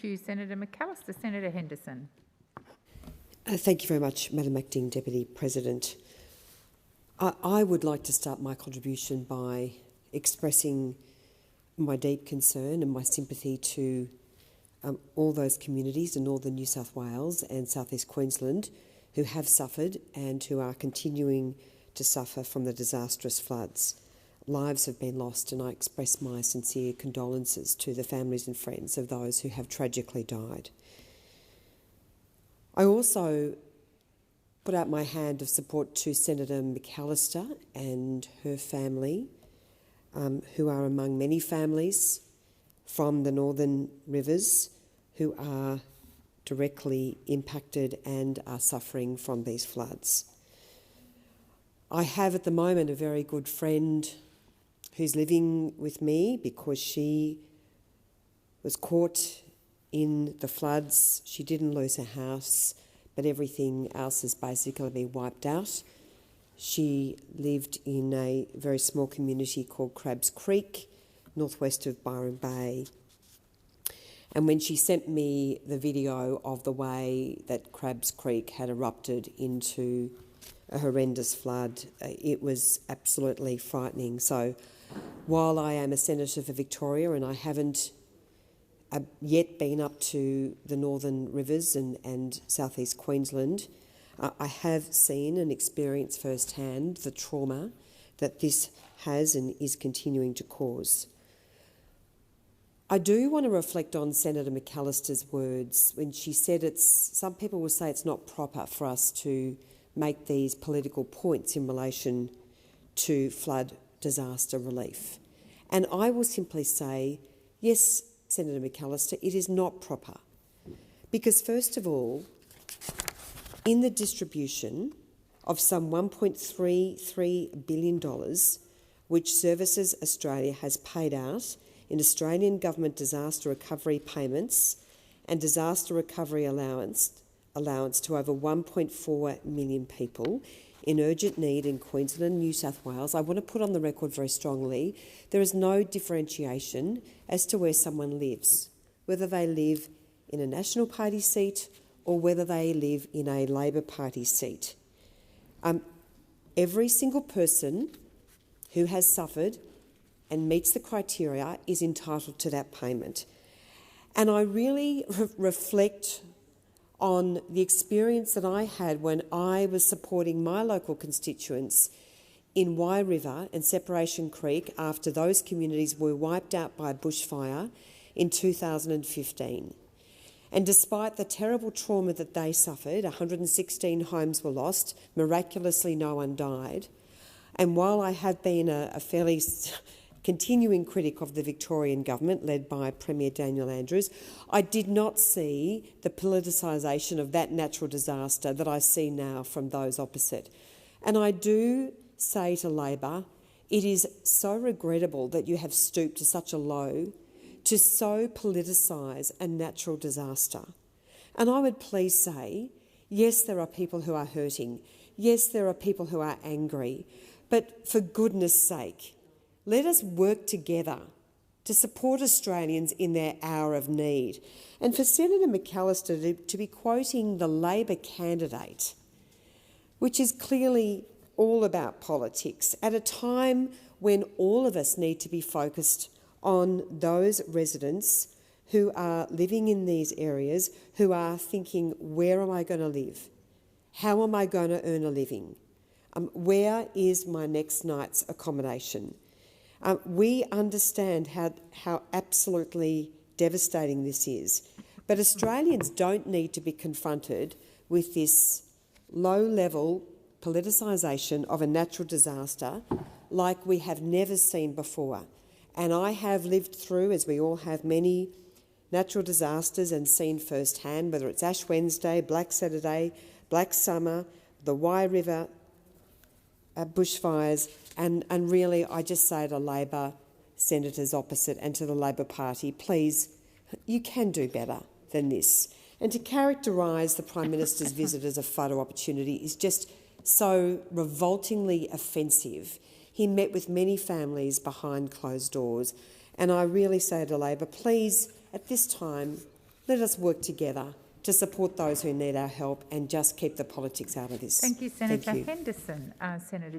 to Senator McAllister. Senator Henderson. Thank you very much, Madam Acting Deputy President. I would like to start my contribution by expressing my deep concern and my sympathy to all those communities in northern New South Wales and southeast Queensland who have suffered and who are continuing to suffer from the disastrous floods. Lives have been lost, and I express my sincere condolences to the families and friends of those who have tragically died. I also put out my hand of support to Senator McAllister and her family, who are among many families from the Northern Rivers who are directly impacted and are suffering from these floods. I have at the moment a very good friend who's living with me because she was caught in the floods. She didn't lose her house, but everything else has basically been wiped out. She lived in a very small community called Crabs Creek, northwest of Byron Bay. And when she sent me the video of the way that Crabs Creek had erupted into a horrendous flood, it was absolutely frightening. So while I am a senator for Victoria and I haven't yet been up to the Northern Rivers and southeast Queensland, I have seen and experienced firsthand the trauma that this has and is continuing to cause. I do want to reflect on Senator McAllister's words when she said some people will say it's not proper for us to make these political points in relation to flood disaster relief. And I will simply say, yes, Senator McAllister, it is not proper. Because first of all, in the distribution of some $1.33 billion, which Services Australia has paid out in Australian Government disaster recovery payments and disaster recovery allowance to over 1.4 million people in urgent need in Queensland and New South Wales, I want to put on the record very strongly, there is no differentiation as to where someone lives, whether they live in a National Party seat or whether they live in a Labor Party seat. Every single person who has suffered and meets the criteria is entitled to that payment. And I really reflect on the experience that I had when I was supporting my local constituents in Wye River and Separation Creek after those communities were wiped out by bushfire in 2015. And despite the terrible trauma that they suffered, 116 homes were lost, miraculously no one died. And while I have been a fairly continuing critic of the Victorian government led by Premier Daniel Andrews, I did not see the politicisation of that natural disaster that I see now from those opposite. And I do say to Labor, it is so regrettable that you have stooped to such a low to so politicise a natural disaster. And I would please say, yes, there are people who are hurting. Yes, there are people who are angry. But for goodness sake, let us work together to support Australians in their hour of need. And for Senator McAllister to be quoting the Labor candidate, which is clearly all about politics, at a time when all of us need to be focused on those residents who are living in these areas, who are thinking, where am I going to live? How am I going to earn a living? Where is my next night's accommodation? We understand how absolutely devastating this is, but Australians don't need to be confronted with this low-level politicisation of a natural disaster like we have never seen before. And I have lived through, as we all have, many natural disasters and seen firsthand, whether it's Ash Wednesday, Black Saturday, Black Summer, the Wye River bushfires, and really I just say to Labor senators opposite and to the Labor Party, please, you can do better than this. And to characterise the Prime Minister's visit as a photo opportunity is just so revoltingly offensive. He met with many families behind closed doors, and I really say to Labor, please, at this time, Let us work together to support those who need our help and just keep the politics out of this. Thank you, Senator Thank you. Henderson. Senator